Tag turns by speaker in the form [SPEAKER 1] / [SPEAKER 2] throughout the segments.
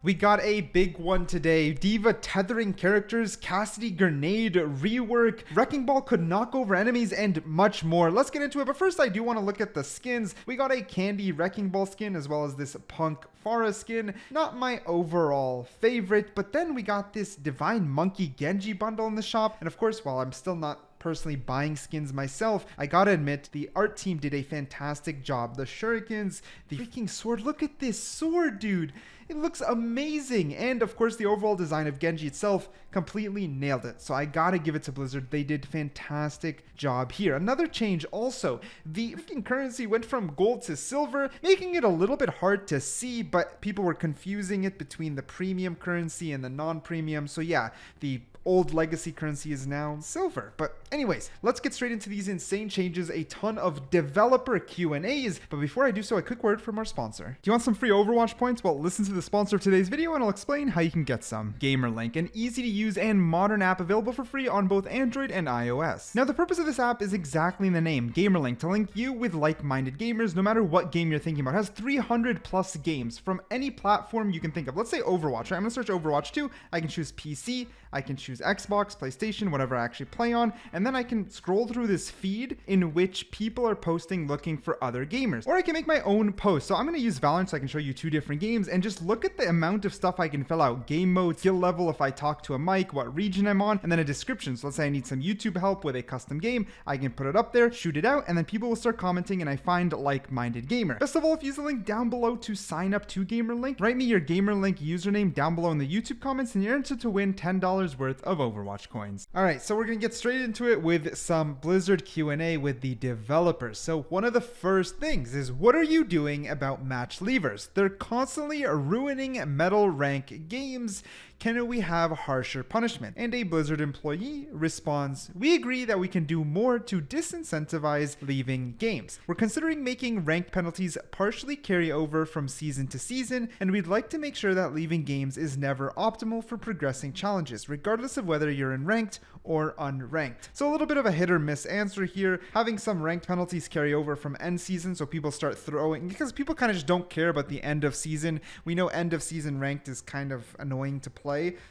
[SPEAKER 1] We got a big one today. Diva tethering characters, Cassidy grenade rework, Wrecking Ball could knock over enemies, and much more. Let's get into it, but first I do want to look at the skins. We got a Candy Wrecking Ball skin as well as this Punk Pharah skin. Not my overall favorite, but then we got this Divine Monkey Genji bundle in the shop, and of course, while I'm still not personally buying skins myself, I gotta admit the art team did a fantastic job. The shurikens, the freaking sword, look at this sword, dude. It looks amazing. And of course, the overall design of Genji itself completely nailed it. So I gotta give it to Blizzard. They did fantastic job here. Another change also, the freaking currency went from gold to silver, making it a little bit hard to see, but people were confusing it between the premium currency and the non-premium. So yeah, the old legacy currency is now silver. But anyways, let's get straight into these insane changes, a ton of developer Q&As. But before I do so, a quick word from our sponsor. Do you want some free Overwatch points? Well, listen to the sponsor of today's video and I'll explain how you can get some. GamerLink, an easy to use and modern app available for free on both Android and iOS. Now, the purpose of this app is exactly in the name, GamerLink, to link you with like-minded gamers no matter what game you're thinking about. It has 300 plus games from any platform you can think of. Let's say Overwatch, right? I'm gonna search Overwatch 2. I can choose PC, I can choose Xbox, PlayStation, whatever I actually play on, and then I can scroll through this feed in which people are posting looking for other gamers. Or I can make my own post. So I'm going to use Valorant so I can show you two different games and just look at the amount of stuff I can fill out. Game mode, skill level, if I talk to a mic, what region I'm on, and then a description. So let's say I need some YouTube help with a custom game. I can put it up there, shoot it out, and then people will start commenting and I find like-minded gamer. Best of all, if you use the link down below to sign up to GamerLink, write me your GamerLink username down below in the YouTube comments and you're entered to win $10 worth of Overwatch coins. All right, so we're gonna get straight into it with some Blizzard Q&A with the developers. So one of the first things is, what are you doing about match leavers? They're constantly ruining medal rank games. Can we have harsher punishment? And a Blizzard employee responds, we agree that we can do more to disincentivize leaving games. We're considering making ranked penalties partially carry over from season to season, and we'd like to make sure that leaving games is never optimal for progressing challenges, regardless of whether you're in ranked or unranked. So a little bit of a hit or miss answer here, having some ranked penalties carry over from end season, so people start throwing, because people kind of just don't care about the end of season. We know end of season ranked is kind of annoying to play.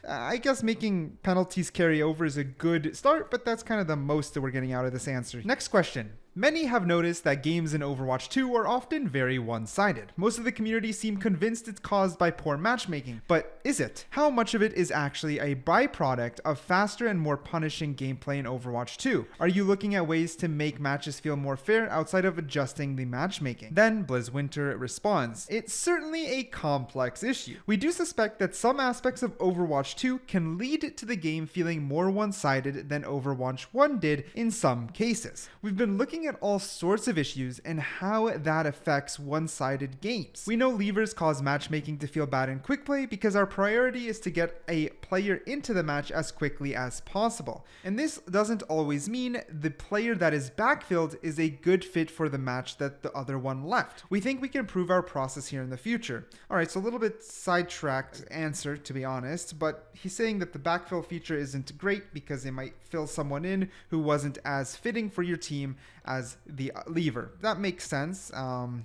[SPEAKER 1] I guess making penalties carry over is a good start, but that's kind of the most that we're getting out of this answer. Next question. Many have noticed that games in Overwatch 2 are often very one-sided. Most of the community seem convinced it's caused by poor matchmaking, but is it? How much of it is actually a byproduct of faster and more punishing gameplay in Overwatch 2? Are you looking at ways to make matches feel more fair outside of adjusting the matchmaking? Then Blizzwinter responds, it's certainly a complex issue. We do suspect that some aspects of Overwatch 2 can lead to the game feeling more one-sided than Overwatch 1 did in some cases. We've been looking at all sorts of issues and how that affects one-sided games. We know levers cause matchmaking to feel bad in quick play because our priority is to get a player into the match as quickly as possible. And this doesn't always mean the player that is backfilled is a good fit for the match that the other one left. We think we can improve our process here in the future. All right, so a little bit sidetracked answer, to be honest, but he's saying that the backfill feature isn't great because it might fill someone in who wasn't as fitting for your team as the lever. That makes sense.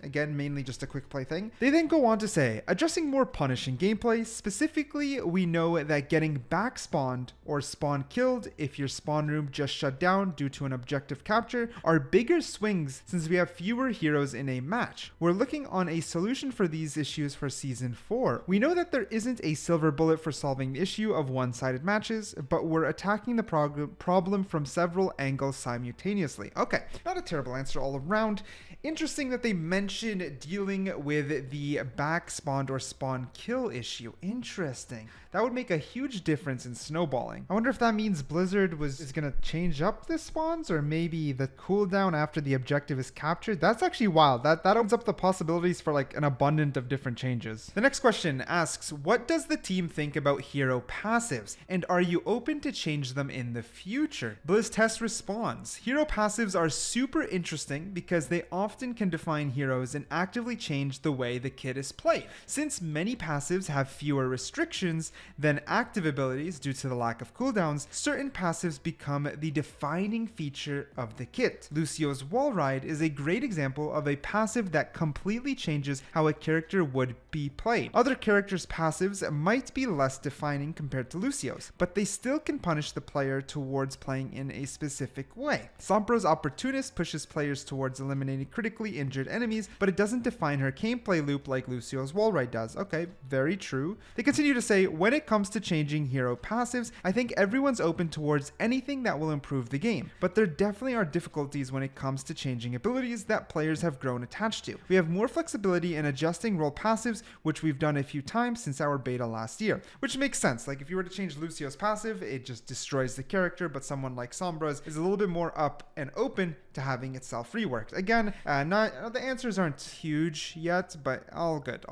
[SPEAKER 1] Again, mainly just a quick play thing. They then go on to say, addressing more punishing gameplay, specifically, we know that getting back spawned or spawn killed if your spawn room just shut down due to an objective capture are bigger swings since we have fewer heroes in a match. We're looking on a solution for these issues for Season 4. We know that there isn't a silver bullet for solving the issue of one-sided matches, but we're attacking the problem from several angles simultaneously. Okay, not a terrible answer all around. Interesting that they mentioned dealing with the back spawned or spawn kill issue. Interesting. That would make a huge difference in snowballing. I wonder if that means Blizzard is going to change up the spawns, or maybe the cooldown after the objective is captured. That's actually wild. That opens up the possibilities for like an abundance of different changes. The next question asks, what does the team think about hero passives, and are you open to change them in the future? BlizzTest responds, hero passives are super super interesting because they often can define heroes and actively change the way the kit is played. Since many passives have fewer restrictions than active abilities due to the lack of cooldowns, certain passives become the defining feature of the kit. Lucio's wall ride is a great example of a passive that completely changes how a character would be played. Other characters' passives might be less defining compared to Lucio's, but they still can punish the player towards playing in a specific way. Sombra's Opportunist pushes players towards eliminating critically injured enemies, but it doesn't define her gameplay loop like Lucio's wall ride does. Okay, very true. They continue to say, when it comes to changing hero passives, I think everyone's open towards anything that will improve the game, but there definitely are difficulties when it comes to changing abilities that players have grown attached to. We have more flexibility in adjusting role passives, which we've done a few times since our beta last year, which makes sense. Like if you were to change Lucio's passive, it just destroys the character, but someone like Sombra's is a little bit more up and open to having itself reworked. Again, the answers aren't huge yet, but all good.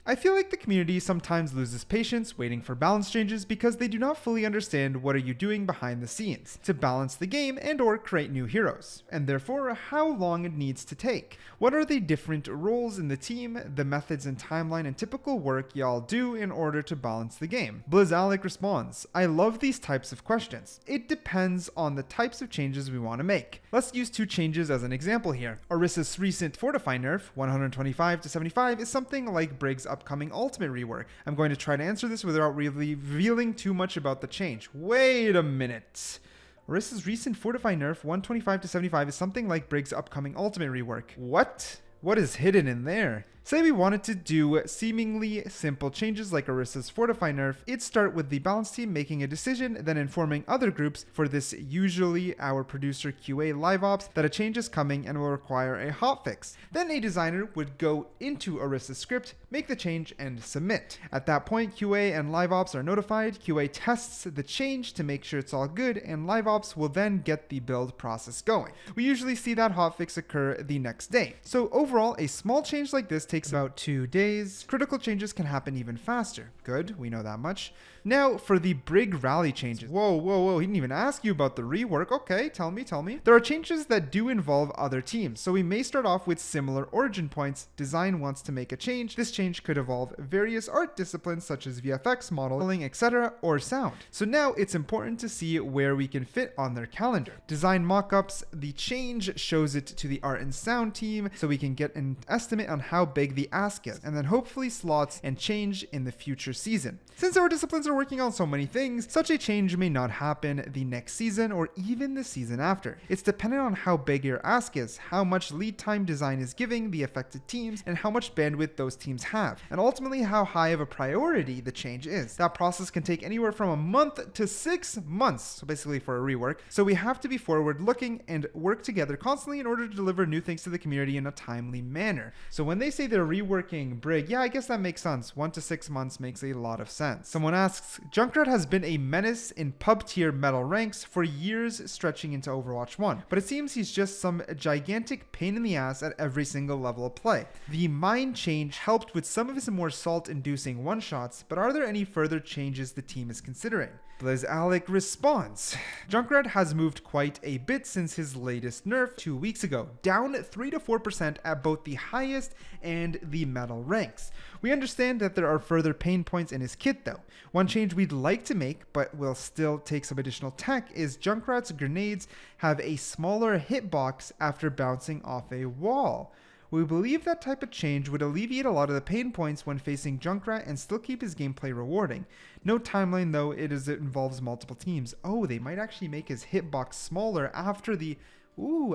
[SPEAKER 1] I feel like the community sometimes loses patience waiting for balance changes because they do not fully understand what are you doing behind the scenes to balance the game and or create new heroes, and therefore how long it needs to take. What are the different roles in the team, the methods and timeline and typical work y'all do in order to balance the game? Blizalec responds, I love these types of questions. It depends on the types of changes we want to make. Let's use two changes as an example here. Orisa's recent Fortify nerf, 125 to 75, is something like Brig's upcoming ultimate rework. I'm going to try to answer this without really revealing too much about the change. Wait a minute. Orisa's recent Fortify nerf, 125 to 75, is something like Brig's upcoming ultimate rework. What? What is hidden in there? Say we wanted to do seemingly simple changes like Orisa's Fortify nerf, it'd start with the balance team making a decision, then informing other groups, for this usually our producer QA live ops, that a change is coming and will require a hotfix. Then a designer would go into Orisa's script, make the change, and submit. At that point, QA and live ops are notified, QA tests the change to make sure it's all good, and live ops will then get the build process going. We usually see that hotfix occur the next day. So overall, a small change like this takes about 2 days. Critical changes can happen even faster. Good, we know that much. Now for the Brig rally changes. Whoa, he didn't even ask you about the rework. Okay, tell me. There are changes that do involve other teams, so we may start off with similar origin points. Design wants to make a change. This change could involve various art disciplines such as VFX, modeling, etc., or sound. So now it's important to see where we can fit on their calendar. Design mockups, the change shows it to the art and sound team so we can get an estimate on how big the ask is, and then hopefully slots and change in the future season. Since our disciplines are working on so many things, such a change may not happen the next season or even the season after. It's dependent on how big your ask is, how much lead time design is giving the affected teams, and how much bandwidth those teams have, and ultimately how high of a priority the change is. That process can take anywhere from a month to 6 months, so basically for a rework. So we have to be forward looking and work together constantly in order to deliver new things to the community in a timely manner. So when they say they're reworking Brig, yeah, I guess that makes sense. 1 to 6 months makes a lot of sense. Someone asks, Junkrat has been a menace in pub tier metal ranks for years, stretching into Overwatch 1, but it seems he's just some gigantic pain in the ass at every single level of play. The mine change helped with some of his more salt-inducing one-shots, but are there any further changes the team is considering? Blizalec responds, Junkrat has moved quite a bit since his latest nerf 2 weeks ago, down 3 to 4% at both the highest and the metal ranks. We understand that there are further pain points in his kit though. One change we'd like to make, but will still take some additional tech, is Junkrat's grenades have a smaller hitbox after bouncing off a wall. We believe that type of change would alleviate a lot of the pain points when facing Junkrat and still keep his gameplay rewarding. No timeline though, it involves multiple teams. Oh, they might actually make his hitbox smaller after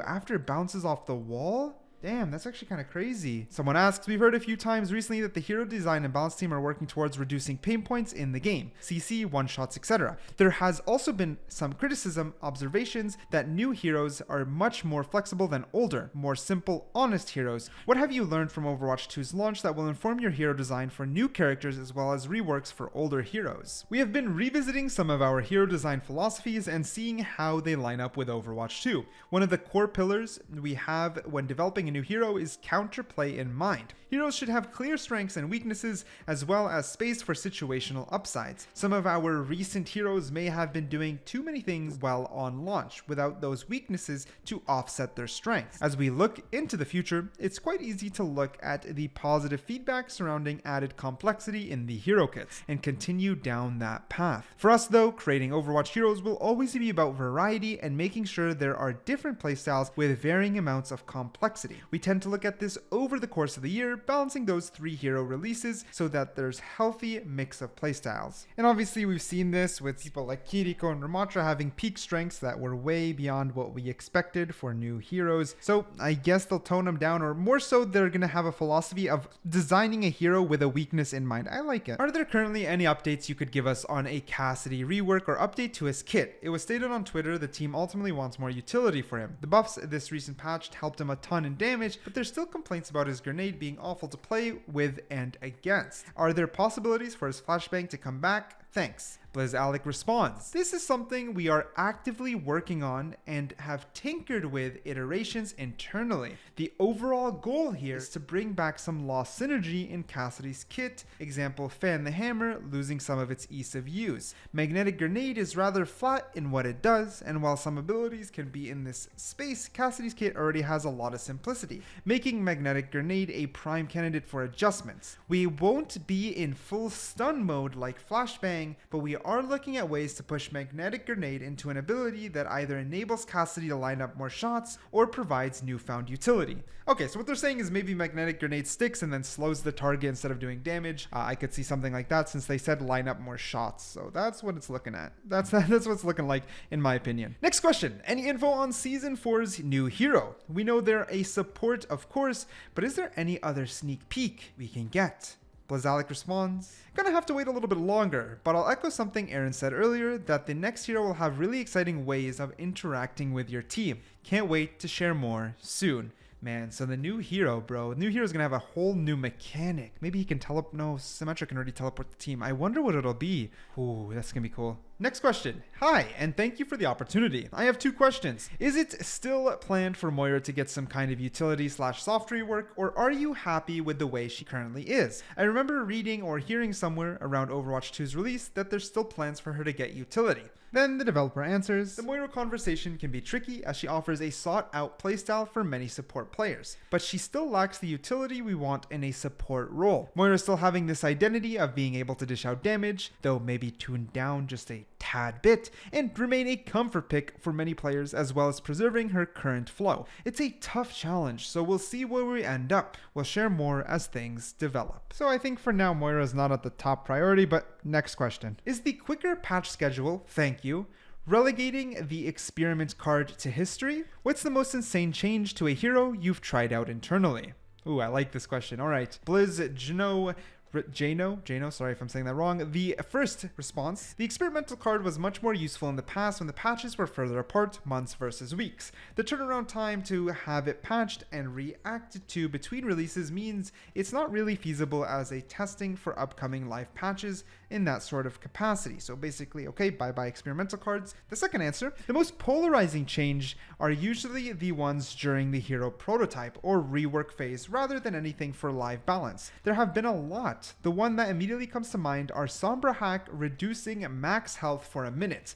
[SPEAKER 1] after it bounces off the wall? Damn, that's actually kind of crazy. Someone asks, we've heard a few times recently that the hero design and balance team are working towards reducing pain points in the game, CC, one-shots, etc. There has also been some criticism, observations, that new heroes are much more flexible than older, more simple, honest heroes. What have you learned from Overwatch 2's launch that will inform your hero design for new characters as well as reworks for older heroes? We have been revisiting some of our hero design philosophies and seeing how they line up with Overwatch 2. One of the core pillars we have when developing a a new hero is counterplay in mind. Heroes should have clear strengths and weaknesses, as well as space for situational upsides. Some of our recent heroes may have been doing too many things while on launch, without those weaknesses to offset their strengths. As we look into the future, it's quite easy to look at the positive feedback surrounding added complexity in the hero kits, and continue down that path. For us though, creating Overwatch heroes will always be about variety and making sure there are different playstyles with varying amounts of complexity. We tend to look at this over the course of the year, balancing those 3 hero releases so that there's healthy mix of playstyles. And obviously we've seen this with people like Kiriko and Ramatra having peak strengths that were way beyond what we expected for new heroes. So I guess they'll tone them down, or more so they're gonna have a philosophy of designing a hero with a weakness in mind. I like it. Are there currently any updates you could give us on a Cassidy rework or update to his kit? It was stated on Twitter the team ultimately wants more utility for him. The buffs this recent patch helped him a ton in damage, but there's still complaints about his grenade being awful to play with and against. Are there possibilities for his flashbang to come back? Thanks. Blizz responds, "This is something we are actively working on and have tinkered with iterations internally. The overall goal here is to bring back some lost synergy in Cassidy's kit, example Fan the Hammer losing some of its ease of use. Magnetic Grenade is rather flat in what it does, and while some abilities can be in this space, Cassidy's kit already has a lot of simplicity, making Magnetic Grenade a prime candidate for adjustments. We won't be in full stun mode like Flashbang, but we are looking at ways to push Magnetic Grenade into an ability that either enables Cassidy to line up more shots or provides newfound utility." Okay, so what they're saying is maybe Magnetic Grenade sticks and then slows the target instead of doing damage. I could see something like that since they said line up more shots. So that's what it's looking at. That's what it's looking like in my opinion. Next question. Any info on Season 4's new hero? We know they're a support, of course, but is there any other sneak peek we can get? Blizz responds, "Gonna have to wait a little bit longer, but I'll echo something Aaron said earlier, that the next hero will have really exciting ways of interacting with your team. Can't wait to share more soon." Man, so the new hero, bro. The new hero's gonna have a whole new mechanic. Maybe he can no, Symmetra can already teleport the team. I wonder what it'll be. Ooh, that's gonna be cool. Next question. Hi, and thank you for the opportunity. I have 2 questions. Is it still planned for Moira to get some kind of utility/soft rework, or are you happy with the way she currently is? I remember reading or hearing somewhere around Overwatch 2's release that there's still plans for her to get utility. Then the developer answers, "The Moira conversation can be tricky as she offers a sought-out playstyle for many support players, but she still lacks the utility we want in a support role. Moira's still having this identity of being able to dish out damage, though maybe tuned down just a tad bit, and remain a comfort pick for many players, as well as preserving her current flow. It's a tough challenge, so we'll see where we end up. We'll share more as things develop." So I think for now Moira is not at the top priority, but next question. Is the quicker patch schedule, thank you, relegating the experiment card to history? What's the most insane change to a hero you've tried out internally? Ooh, I like this question. All right. Blizz Jano, sorry if I'm saying that wrong. The first response, the experimental card was much more useful in the past when the patches were further apart, months versus weeks. The turnaround time to have it patched and reacted to between releases means it's not really feasible as a testing for upcoming live patches in that sort of capacity. So basically, okay, bye-bye experimental cards. The second answer, the most polarizing change are usually the ones during the hero prototype or rework phase rather than anything for live balance. There have been a lot. The one that immediately comes to mind are Sombra Hack reducing max health for a minute,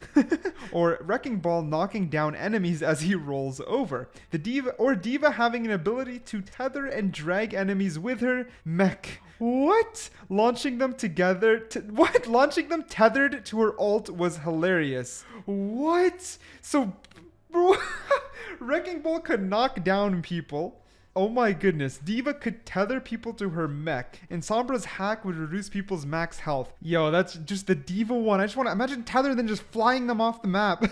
[SPEAKER 1] or Wrecking Ball knocking down enemies as he rolls over. The Diva having an ability to tether and drag enemies with her mech. What? Launching them Launching them tethered to her ult was hilarious. What? So, bro, Wrecking Ball could knock down people. Oh my goodness, Diva could tether people to her mech, and Sombra's hack would reduce people's max health. Yo, that's just the Diva one. I just want to imagine tether then just flying them off the map.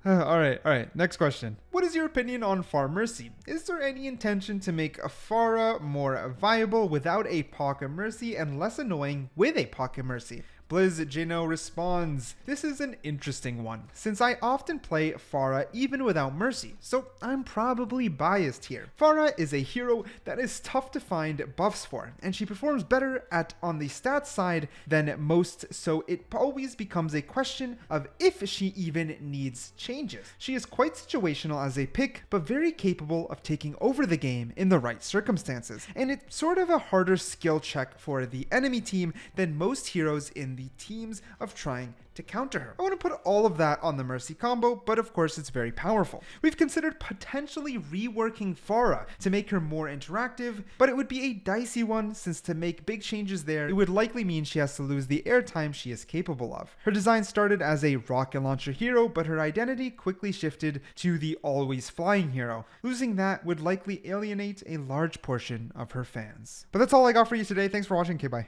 [SPEAKER 1] All right. Next question. What is your opinion on Pharah Mercy? Is there any intention to make a Pharah more viable without a Pocket Mercy and less annoying with a Pocket Mercy? Blizz Jano responds, "This is an interesting one, since I often play Pharah even without Mercy, so I'm probably biased here. Pharah is a hero that is tough to find buffs for, and she performs better on the stats side than most, so it always becomes a question of if she even needs changes. She is quite situational as a pick, but very capable of taking over the game in the right circumstances, and it's sort of a harder skill check for the enemy team than most heroes in the teams of trying to counter her. I want to put all of that on the Mercy combo, but of course it's very powerful. We've considered potentially reworking Pharah to make her more interactive, but it would be a dicey one since to make big changes there, it would likely mean she has to lose the airtime she is capable of. Her design started as a rocket launcher hero, but her identity quickly shifted to the always flying hero. Losing that would likely alienate a large portion of her fans. But that's all I got for you today. Thanks for watching. Okay, bye.